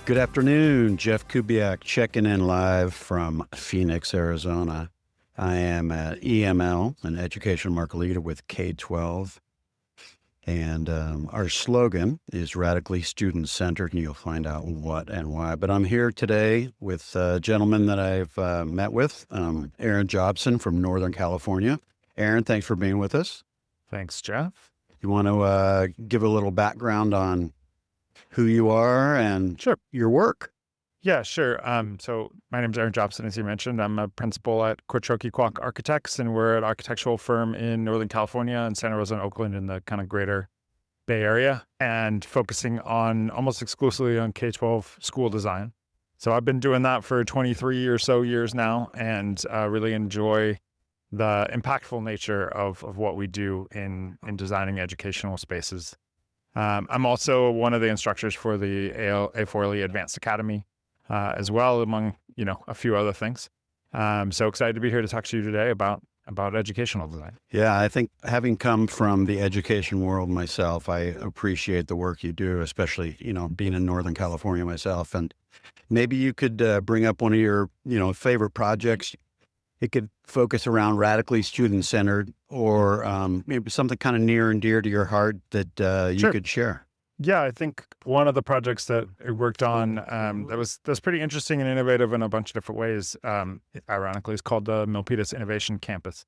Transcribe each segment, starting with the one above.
Good afternoon, Jeff Kubiak checking in live from Phoenix, Arizona. I am at EML, an education market leader with K-12, and our slogan is radically student-centered, and you'll find out what and why. But I'm here today with a gentleman that I've met with, Aaron Jobson from Northern California. Aaron, thanks for being with us. Thanks, Jeff. You want to give a little background on who you are and Sure. your work? Yeah, sure. So my name's Aaron Jobson, as you mentioned. I'm a principal at Quattrochi Architects, and we're an architectural firm in Northern California and Santa Rosa and Oakland in the kind of greater Bay Area, and focusing on almost exclusively on K-12 school design. So I've been doing that for 23 or so years now, and really enjoy the impactful nature of what we do in designing educational spaces. I'm also one of the instructors for the A4LE Advanced Academy as well, among a few other things. So excited to be here to talk to you today about educational design. Yeah, I think having come from the education world myself, I appreciate the work you do, especially being in Northern California myself. And maybe you could bring up one of your favorite projects. It could focus around radically student-centered, or maybe something kind of near and dear to your heart that you Sure. could share. Yeah, I think one of the projects that I worked on that was pretty interesting and innovative in a bunch of different ways, ironically, is called the Milpitas Innovation Campus.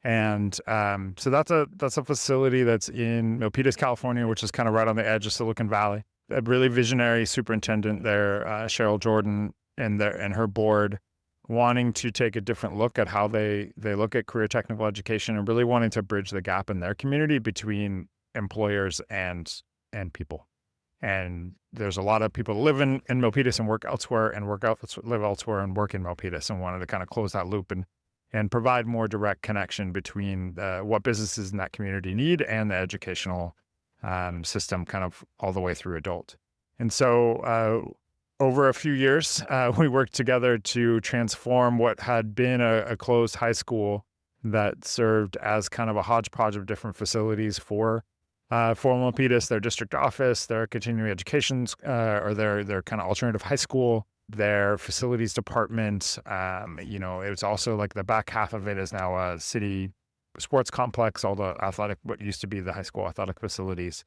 And so that's a facility that's in Milpitas, California, which is kind of right on the edge of Silicon Valley. A really visionary superintendent there, Cheryl Jordan, and her board, wanting to take a different look at how they look at career technical education, and really wanting to bridge the gap in their community between employers and people. And there's a lot of people who live in Milpitas and work elsewhere, and live elsewhere and work in Milpitas, and wanted to kind of close that loop and provide more direct connection between what businesses in that community need and the educational system, kind of all the way through adult. And so over a few years, we worked together to transform what had been a closed high school that served as kind of a hodgepodge of different facilities for Milpitas, their district office, their continuing education, or their kind of alternative high school, their facilities department. It was also like the back half of it is now a city sports complex, all the what used to be the high school athletic facilities.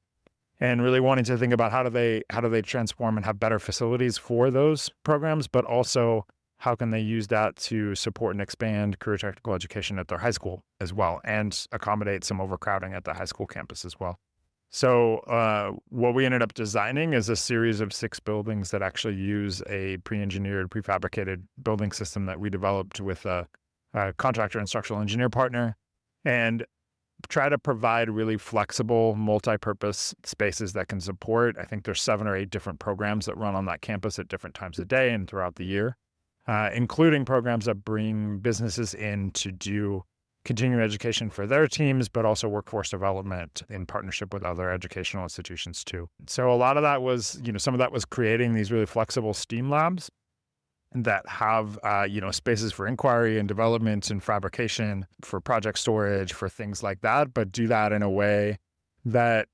And really wanting to think about how do they transform and have better facilities for those programs, but also how can they use that to support and expand career technical education at their high school as well, and accommodate some overcrowding at the high school campus as well. So what we ended up designing is a series of 6 buildings that actually use a pre-engineered, prefabricated building system that we developed with a contractor and structural engineer partner, and try to provide really flexible, multi-purpose spaces that can support. I think there's 7 or 8 different programs that run on that campus at different times of day and throughout the year, including programs that bring businesses in to do continuing education for their teams, but also workforce development in partnership with other educational institutions too. So a lot of that was, some of that was creating these really flexible STEAM labs that have, spaces for inquiry and development and fabrication, for project storage, for things like that, but do that in a way that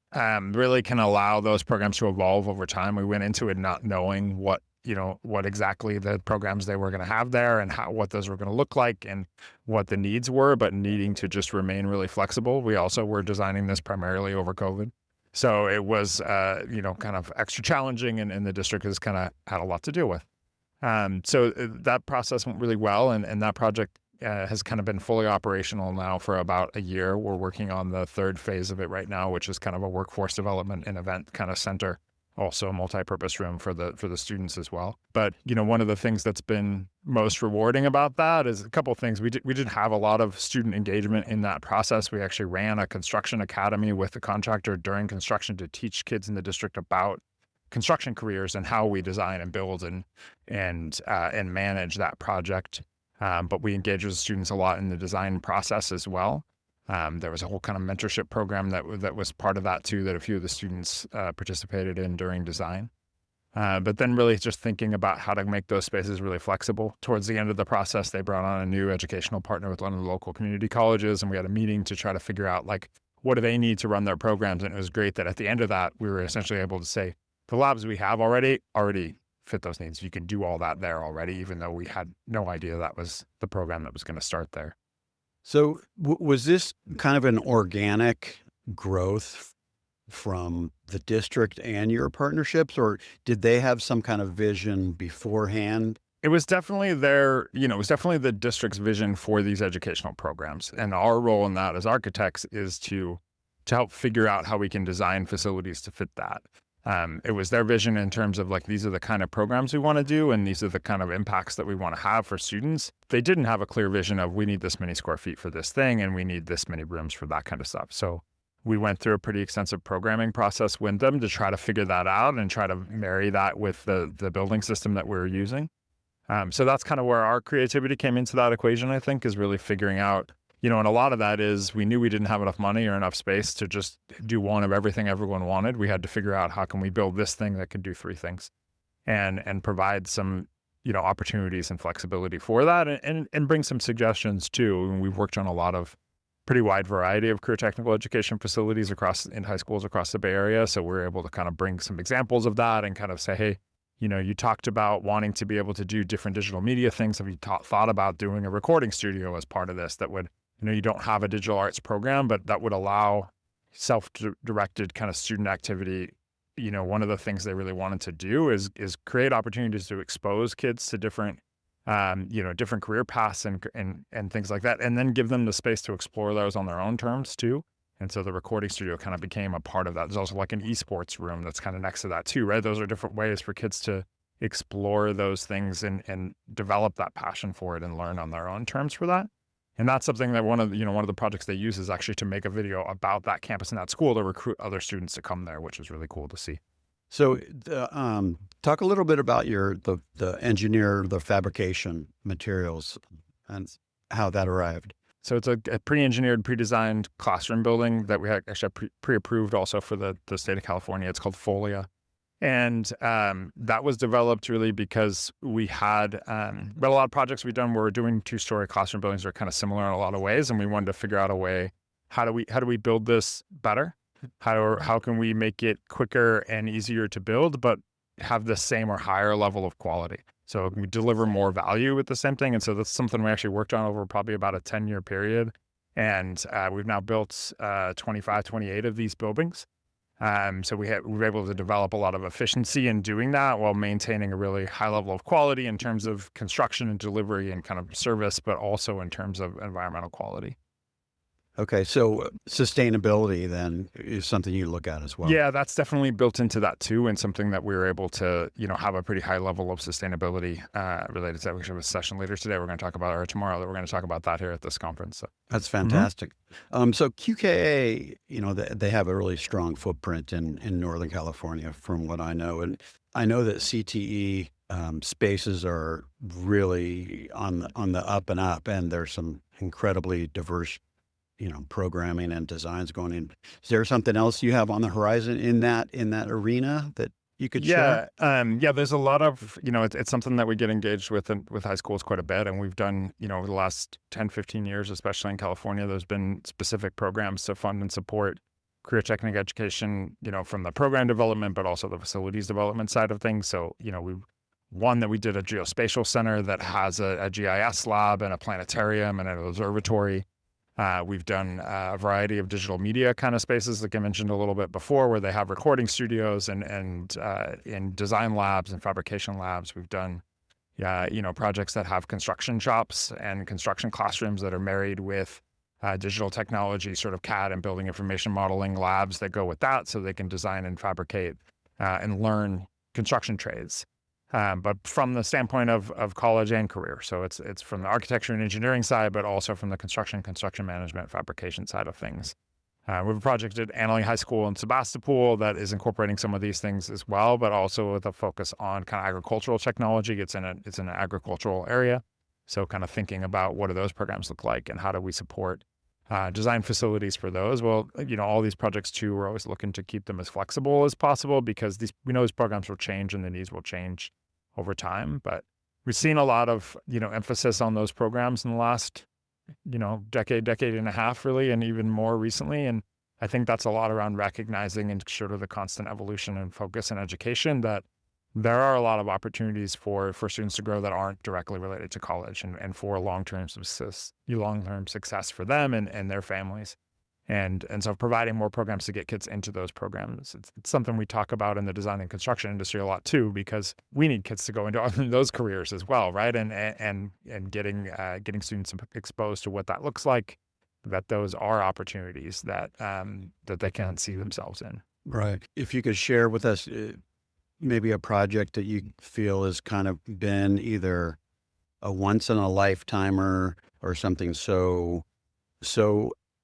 really can allow those programs to evolve over time. We went into it not knowing what exactly the programs they were going to have there, and what those were going to look like, and what the needs were, but needing to just remain really flexible. We also were designing this primarily over COVID. So it was, kind of extra challenging, and the district has kind of had a lot to deal with. So that process went really well, and that project has kind of been fully operational now for about a year. We're working on the 3rd phase of it right now, which is kind of a workforce development and event kind of center, also a multi-purpose room for the students as well. But one of the things that's been most rewarding about that is a couple of things. We did have a lot of student engagement in that process. We actually ran a construction academy with the contractor during construction to teach kids in the district about construction careers and how we design and build and manage that project. But we engage with students a lot in the design process as well. There was a whole kind of mentorship program that was part of that too, that a few of the students participated in during design. But then really just thinking about how to make those spaces really flexible. Towards the end of the process, they brought on a new educational partner with one of the local community colleges, and we had a meeting to try to figure out what do they need to run their programs. And it was great that at the end of that, we were essentially able to say, the labs we have already fit those needs. You can do all that there already, even though we had no idea that was the program that was going to start there. So was this kind of an organic growth from the district and your partnerships, or did they have some kind of vision beforehand? It was definitely it was definitely the district's vision for these educational programs. And our role in that as architects is to help figure out how we can design facilities to fit that. It was their vision in terms of like, these are the kind of programs we want to do, and these are the kind of impacts that we want to have for students. They didn't have a clear vision of, we need this many square feet for this thing, and we need this many rooms for that kind of stuff. So we went through a pretty extensive programming process with them to try to figure that out and try to marry that with the building system that we were using. So that's kind of where our creativity came into that equation, I think, is really figuring out, and a lot of that is we knew we didn't have enough money or enough space to just do one of everything everyone wanted. We had to figure out, how can we build this thing that can do three things and provide some, opportunities and flexibility for that, and bring some suggestions too. And we've worked on a lot of pretty wide variety of career technical education facilities in high schools across the Bay Area. So we're able to kind of bring some examples of that and kind of say, hey, you talked about wanting to be able to do different digital media things. Have you thought about doing a recording studio as part of this that would, you don't have a digital arts program, but that would allow self-directed kind of student activity. One of the things they really wanted to do is create opportunities to expose kids to different different career paths and things like that, and then give them the space to explore those on their own terms too. And so the recording studio kind of became a part of that. There's also like an esports room that's kind of next to that too, right? Those are different ways for kids to explore those things and develop that passion for it and learn on their own terms for that. And that's something that one of the projects they use is actually to make a video about that campus and that school to recruit other students to come there, which is really cool to see. So, talk a little bit about the fabrication materials and how that arrived. So it's a pre-engineered, pre-designed classroom building that we had actually pre-approved also for the state of California. It's called Folia. And that was developed really because we had a lot of projects we've done where we're doing two-story classroom buildings that are kind of similar in a lot of ways. And we wanted to figure out a way, how do we build this better? How can we make it quicker and easier to build, but have the same or higher level of quality? So we deliver more value with the same thing. And so that's something we actually worked on over probably about a 10-year period. And we've now built 25, 28 of these buildings. So we were able to develop a lot of efficiency in doing that while maintaining a really high level of quality in terms of construction and delivery and kind of service, but also in terms of environmental quality. Okay, so sustainability then is something you look at as well. Yeah, that's definitely built into that too, and something that we were able to, have a pretty high level of sustainability related to that. We have a session later today we're going to talk about, or tomorrow that we're going to talk about that here at this conference. So. That's fantastic. So QKA, they have a really strong footprint in Northern California from what I know. And I know that CTE spaces are really on the up and up, and there's some incredibly diverse programming and designs going in. Is there something else you have on the horizon in that arena that you could share? There's a lot of, it's something that we get engaged with high schools quite a bit. And we've done, over the last 10, 15 years, especially in California, there's been specific programs to fund and support career technical education, from the program development, but also the facilities development side of things. So, we did a geospatial center that has a GIS lab and a planetarium and an observatory. We've done a variety of digital media kind of spaces, like I mentioned a little bit before, where they have recording studios and design labs and fabrication labs. We've done, projects that have construction shops and construction classrooms that are married with digital technology, sort of CAD and building information modeling labs that go with that, so they can design and fabricate and learn construction trades. But from the standpoint of college and career. So it's from the architecture and engineering side, but also from the construction management, fabrication side of things. We have a project at Annalee High School in Sebastopol that is incorporating some of these things as well, but also with a focus on kind of agricultural technology. It's in an agricultural area. So kind of thinking about what do those programs look like and how do we support design facilities for those. Well, all these projects too, we're always looking to keep them as flexible as possible, because we know these programs will change and the needs will change over time. But we've seen a lot of, emphasis on those programs in the last, decade and a half really, and even more recently. And I think that's a lot around recognizing and sort of the constant evolution and focus in education that there are a lot of opportunities for students to grow that aren't directly related to college, and for long-term success for them and their families. And so providing more programs to get kids into those programs, it's something we talk about in the design and construction industry a lot too, because we need kids to go into those careers as well, right? And getting students exposed to what that looks like, that those are opportunities that that they can see themselves in. Right. If you could share with us maybe a project that you feel has kind of been either a once in a lifetimer or something so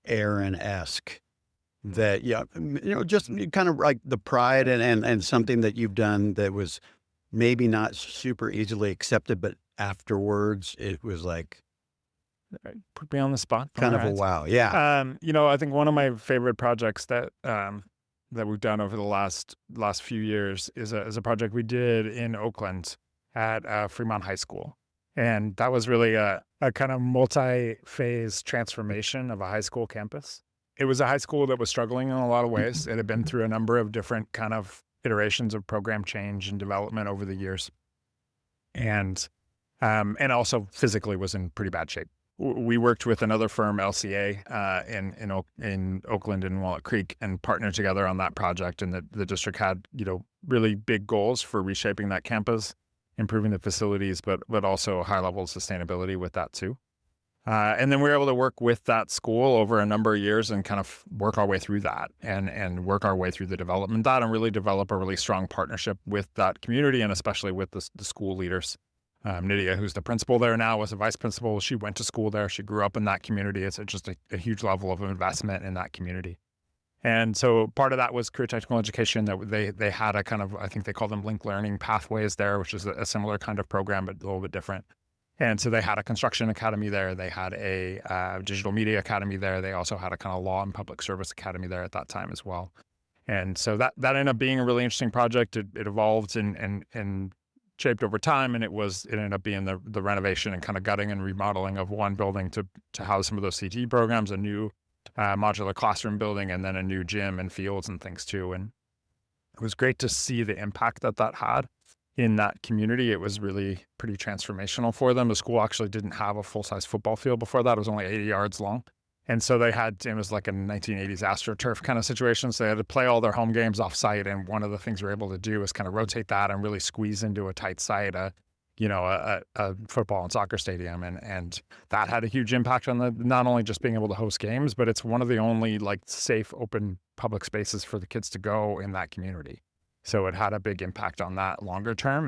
Aaron-esque that, just kind of like the pride and something that you've done that was maybe not super easily accepted, but afterwards it was like Put me on the spot. kind of a Alright. wow. Yeah. I think one of my favorite projects that we've done over the last few years is a project we did in Oakland at Fremont High School. And that was really a kind of multi-phase transformation of a high school campus. It was a high school that was struggling in a lot of ways. It had been through a number of different kind of iterations of program change and development over the years. And also physically was in pretty bad shape. We worked with another firm, LCA, in Oakland and Walnut Creek, and partnered together on that project. And the district had, really big goals for reshaping that campus, improving the facilities, but also a high level of sustainability with that too. And then we were able to work with that school over a number of years and kind of work our way through that and work our way through the development of that and really develop a really strong partnership with that community and especially with the school leaders. Nydia, who's the principal there now, was a vice principal. She went to school there. She grew up in that community. It's just a huge level of investment in that community. And so part of that was career technical education that they had a kind of, I think they call them linked learning pathways there, which is a similar kind of program, but a little bit different. And so they had a construction academy there. They had a digital media academy there. They also had a kind of law and public service academy there at that time as well. And so that ended up being a really interesting project. It evolved and shaped over time, and it ended up being the renovation and kind of gutting and remodeling of one building to house some of those CTE programs, a new modular classroom building, and then a new gym and fields and things too. And it was great to see the impact that had in that community. It was really pretty transformational for them. The school actually didn't have a full-size football field before that. It was only 80 yards long. And so it was like a 1980s AstroTurf kind of situation. So they had to play all their home games off site. And one of the things we were able to do was kind of rotate that and really squeeze into a tight site, a football and soccer stadium. And that had a huge impact on not only just being able to host games, but it's one of the only safe, open public spaces for the kids to go in that community. So it had a big impact on that longer term.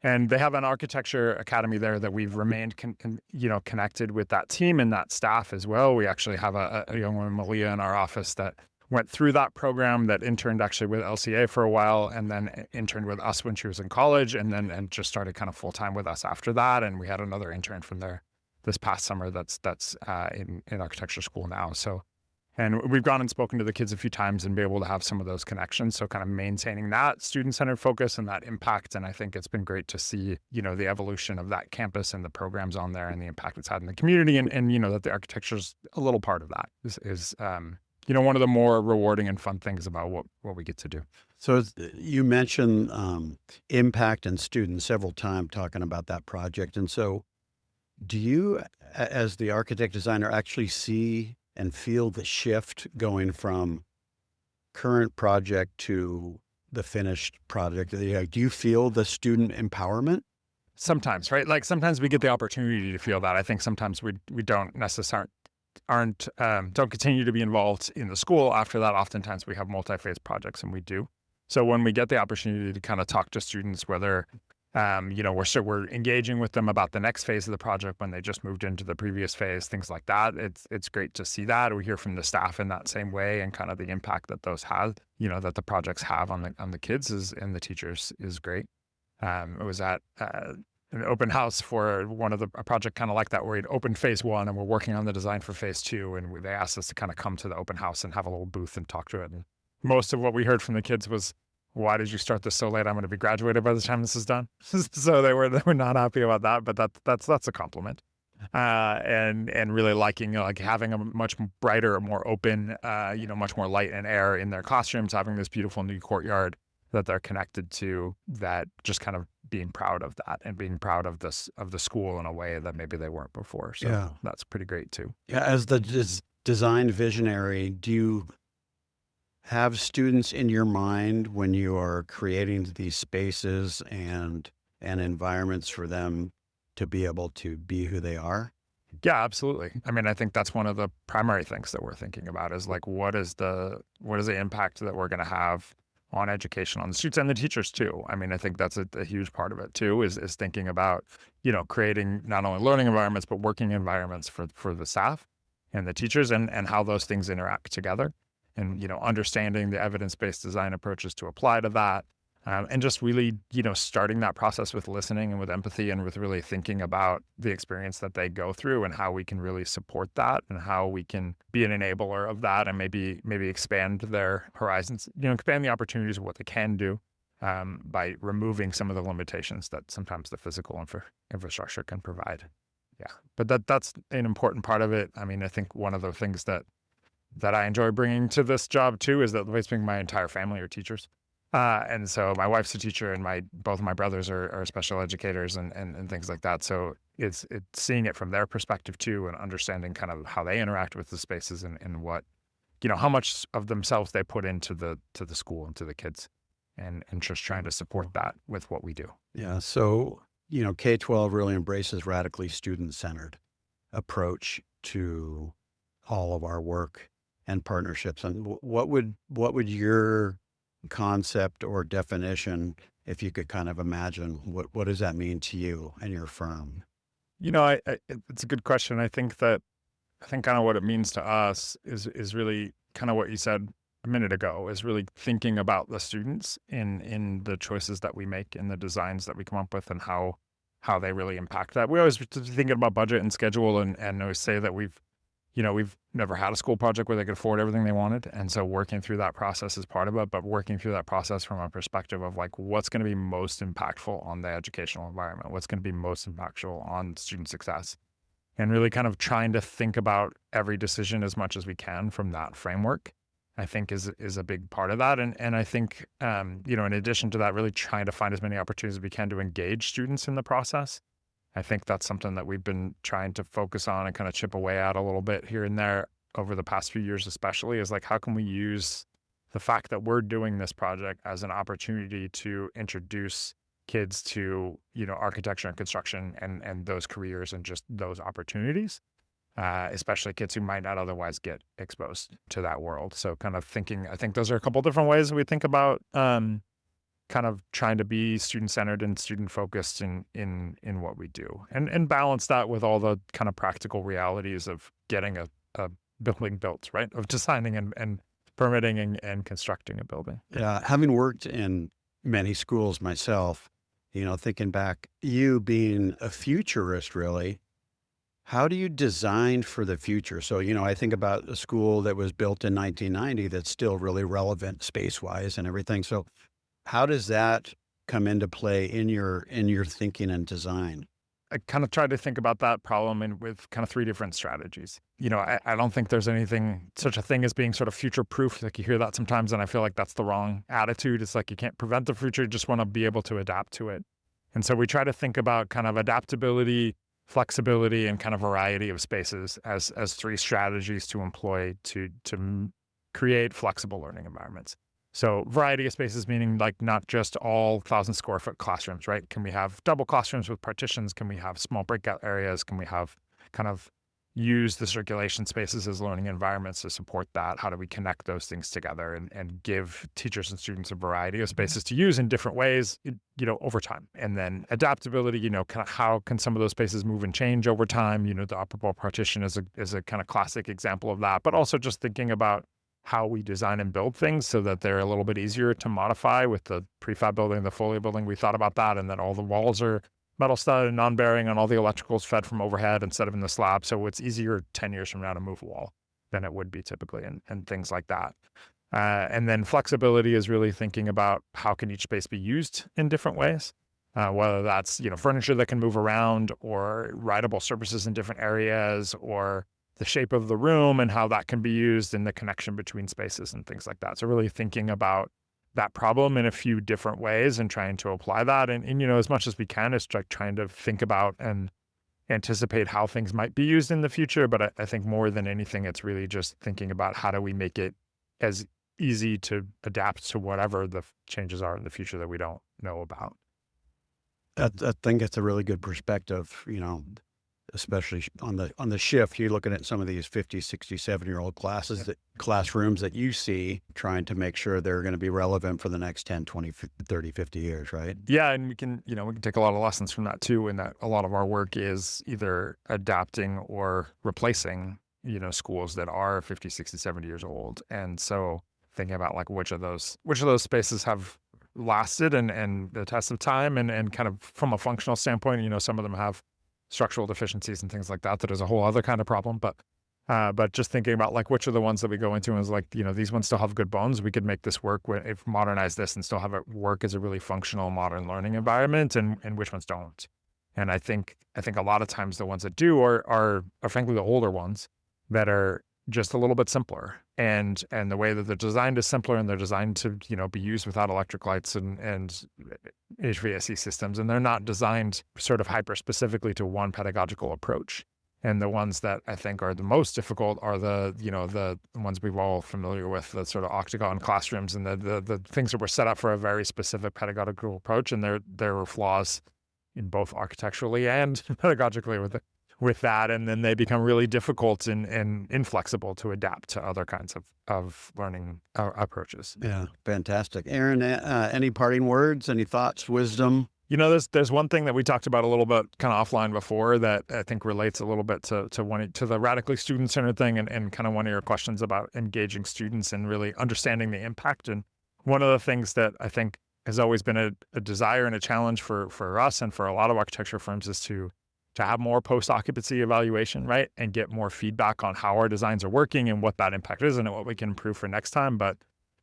And they have an architecture academy there that we've remained, connected with that team and that staff as well. We actually have a young woman, Malia, in our office that went through that program, that interned actually with LCA for a while, and then interned with us when she was in college, and just started kind of full time with us after that. And we had another intern from there this past summer that's in architecture school now. So. And we've gone and spoken to the kids a few times and be able to have some of those connections. So kind of maintaining that student-centered focus and that impact. And I think it's been great to see, the evolution of that campus and the programs on there and the impact it's had in the community. And that the architecture's a little part of that is one of the more rewarding and fun things about what we get to do. So you mentioned impact and students several times talking about that project. And so do you, as the architect designer, actually see and feel the shift going from current project to the finished project? Do you feel the student empowerment? Sometimes, right? Sometimes we get the opportunity to feel that. I think sometimes we don't necessarily don't continue to be involved in the school. After that, oftentimes we have multi-phase projects, and we do. So when we get the opportunity to kind of talk to students, whether we're engaging with them about the next phase of the project when they just moved into the previous phase, things like that. It's great to see that. We hear from the staff in that same way, and kind of the impact that those have, that the projects have on the kids and the teachers is great. It was at an open house for a project kind of like that, where we'd opened phase one and we're working on the design for phase two, and they asked us to kind of come to the open house and have a little booth and talk to it. And most of what we heard from the kids was, "Why did you start this so late? I'm going to be graduated by the time this is done." So they were not happy about that, but that's a compliment. And really liking having a much brighter, more open, much more light and air in their classrooms, having this beautiful new courtyard, that they're connected to, that just kind of being proud of that and being proud of the school in a way that maybe they weren't before. So Yeah. that's pretty great too. Yeah. As the design visionary, do you have students in your mind when you are creating these spaces and environments for them to be able to be who they are? Yeah, absolutely. I mean, I think that's one of the primary things that we're thinking about is like, what is the impact that we're going to have on education, on the students and the teachers too. I mean, I think that's a huge part of it too, is thinking about, creating not only learning environments, but working environments for the staff and the teachers, and how those things interact together, and, understanding the evidence-based design approaches to apply to that. And just really, starting that process with listening and with empathy and with really thinking about the experience that they go through and how we can really support that and how we can be an enabler of that, and maybe expand their horizons, expand the opportunities of what they can do, by removing some of the limitations that sometimes the physical infrastructure can provide. Yeah, but that's an important part of it. I mean, I think one of the things that I enjoy bringing to this job too is that my entire family are teachers. And so my wife's a teacher, and both of my brothers are special educators and things like that. So it's seeing it from their perspective too, and understanding kind of how they interact with the spaces, and what, how much of themselves they put into the school and to the kids, and just trying to support that with what we do. Yeah. So, K-12 really embraces radically student-centered approach to all of our work and partnerships. And what would your concept or definition, if you could kind of imagine, what does that mean to you and your firm? It's a good question. I think kind of what it means to us is really kind of what you said a minute ago, is really thinking about the students in the choices that we make, in the designs that we come up with, and how they really impact that. We always thinking about budget and schedule, and always say that we've never had a school project where they could afford everything they wanted. And so working through that process is part of it, but working through that process from a perspective of like, what's going to be most impactful on the educational environment? What's going to be most impactful on student success? And really kind of trying to think about every decision as much as we can from that framework, I think is a big part of that. And I think, in addition to that, really trying to find as many opportunities as we can to engage students in the process. I think that's something that we've been trying to focus on and kind of chip away at a little bit here and there over the past few years, especially, is like, how can we use the fact that we're doing this project as an opportunity to introduce kids to, architecture and construction and those careers and just those opportunities, especially kids who might not otherwise get exposed to that world. So kind of thinking, I think those are a couple different ways we think about, kind of trying to be student-centered and student-focused in what we do, and balance that with all the kind of practical realities of getting a building built, right? Of designing and permitting and constructing a building. Yeah. Having worked in many schools myself, thinking back, you being a futurist, really, how do you design for the future? So, I think about a school that was built in 1990 that's still really relevant space-wise and everything. So how does that come into play in your thinking and design? I kind of tried to think about that problem with kind of three different strategies. I don't think there's such a thing as being sort of future proof. Like, you hear that sometimes, and I feel like that's the wrong attitude. It's like, you can't prevent the future, you just want to be able to adapt to it. And so we try to think about kind of adaptability, flexibility, and kind of variety of spaces as three strategies to employ to create flexible learning environments. So variety of spaces, meaning like not just all 1,000 square foot classrooms, right? Can we have double classrooms with partitions? Can we have small breakout areas? Can we have kind of use the circulation spaces as learning environments to support that? How do we connect those things together and give teachers and students a variety of spaces to use in different ways, over time? And then adaptability, kind of how can some of those spaces move and change over time? The operable partition is a kind of classic example of that, but also just thinking about how we design and build things so that they're a little bit easier to modify. With the prefab building, the folio building, we thought about that, and that all the walls are metal stud and non-bearing, and all the electricals fed from overhead instead of in the slab. So it's easier 10 years from now to move a wall than it would be typically, and things like that. And then flexibility is really thinking about how can each space be used in different ways, whether that's, furniture that can move around, or rideable surfaces in different areas, or the shape of the room and how that can be used in the connection between spaces and things like that. So really thinking about that problem in a few different ways and trying to apply that. And as much as we can, it's like trying to think about and anticipate how things might be used in the future. But I think more than anything, it's really just thinking about how do we make it as easy to adapt to whatever the changes are in the future that we don't know about. I think it's a really good perspective, especially on the shift. You're looking at some of these 50, 60, 7-year-old classrooms that you see, trying to make sure they're going to be relevant for the next 10, 20, 30, 50 years, right? Yeah, and we can take a lot of lessons from that too, in that a lot of our work is either adapting or replacing, schools that are 50, 60, 70 years old. And so thinking about like which of those spaces have lasted and the test of time, and kind of from a functional standpoint, some of them have structural deficiencies and things like that. That is a whole other kind of problem. But just thinking about like which are the ones that we go into and is like, these ones still have good bones. We could make this work if modernize this and still have it work as a really functional modern learning environment, and which ones don't. And I think a lot of times the ones that do are frankly the older ones that are just a little bit simpler, and the way that they're designed is simpler, and they're designed to be used without electric lights and HVAC systems, and they're not designed sort of hyper specifically to one pedagogical approach. And the ones that I think are the most difficult are the ones we've all familiar with, the sort of octagon classrooms and the things that were set up for a very specific pedagogical approach, and there were flaws in both architecturally and pedagogically with that, and then they become really difficult and inflexible to adapt to other kinds of learning approaches. Yeah, fantastic. Aaron, any parting words, any thoughts, wisdom? There's one thing that we talked about a little bit kind of offline before that I think relates a little bit to the radically student-centered thing, and kind of one of your questions about engaging students and really understanding the impact. And one of the things that I think has always been a desire and a challenge for us and for a lot of architecture firms is to have more post-occupancy evaluation, right? And get more feedback on how our designs are working and what that impact is and what we can improve for next time. But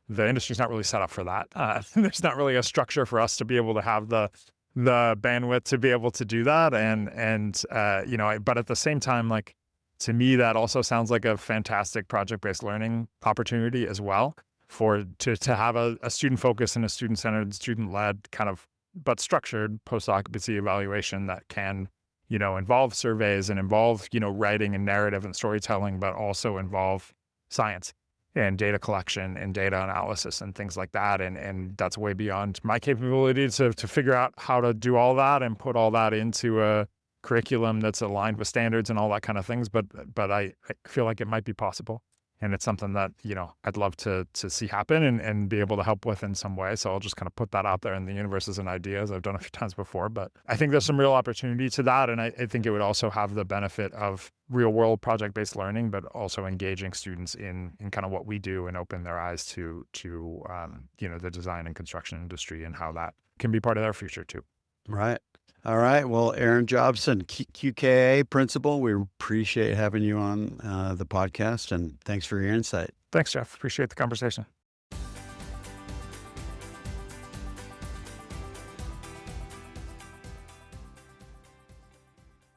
the industry's not really set up for that. There's not really a structure for us to be able to have the bandwidth to be able to do that. But at the same time, like, to me, that also sounds like a fantastic project-based learning opportunity as well, to have a student focus and a student-centered, student-led kind of, but structured post-occupancy evaluation that can involve surveys and involve, writing and narrative and storytelling, but also involve science and data collection and data analysis and things like that. And that's way beyond my capability to figure out how to do all that and put all that into a curriculum that's aligned with standards and all that kind of things. But I feel like it might be possible. And it's something that, I'd love to see happen and be able to help with in some way. So I'll just kind of put that out there in the universe as an idea, as I've done a few times before. But I think there's some real opportunity to that. And I think it would also have the benefit of real world project-based learning, but also engaging students in kind of what we do and open their eyes to the design and construction industry and how that can be part of their future too. Right. All right. Well, Aaron Jobson, QKA principal, we appreciate having you on the podcast, and thanks for your insight. Thanks, Jeff. Appreciate the conversation.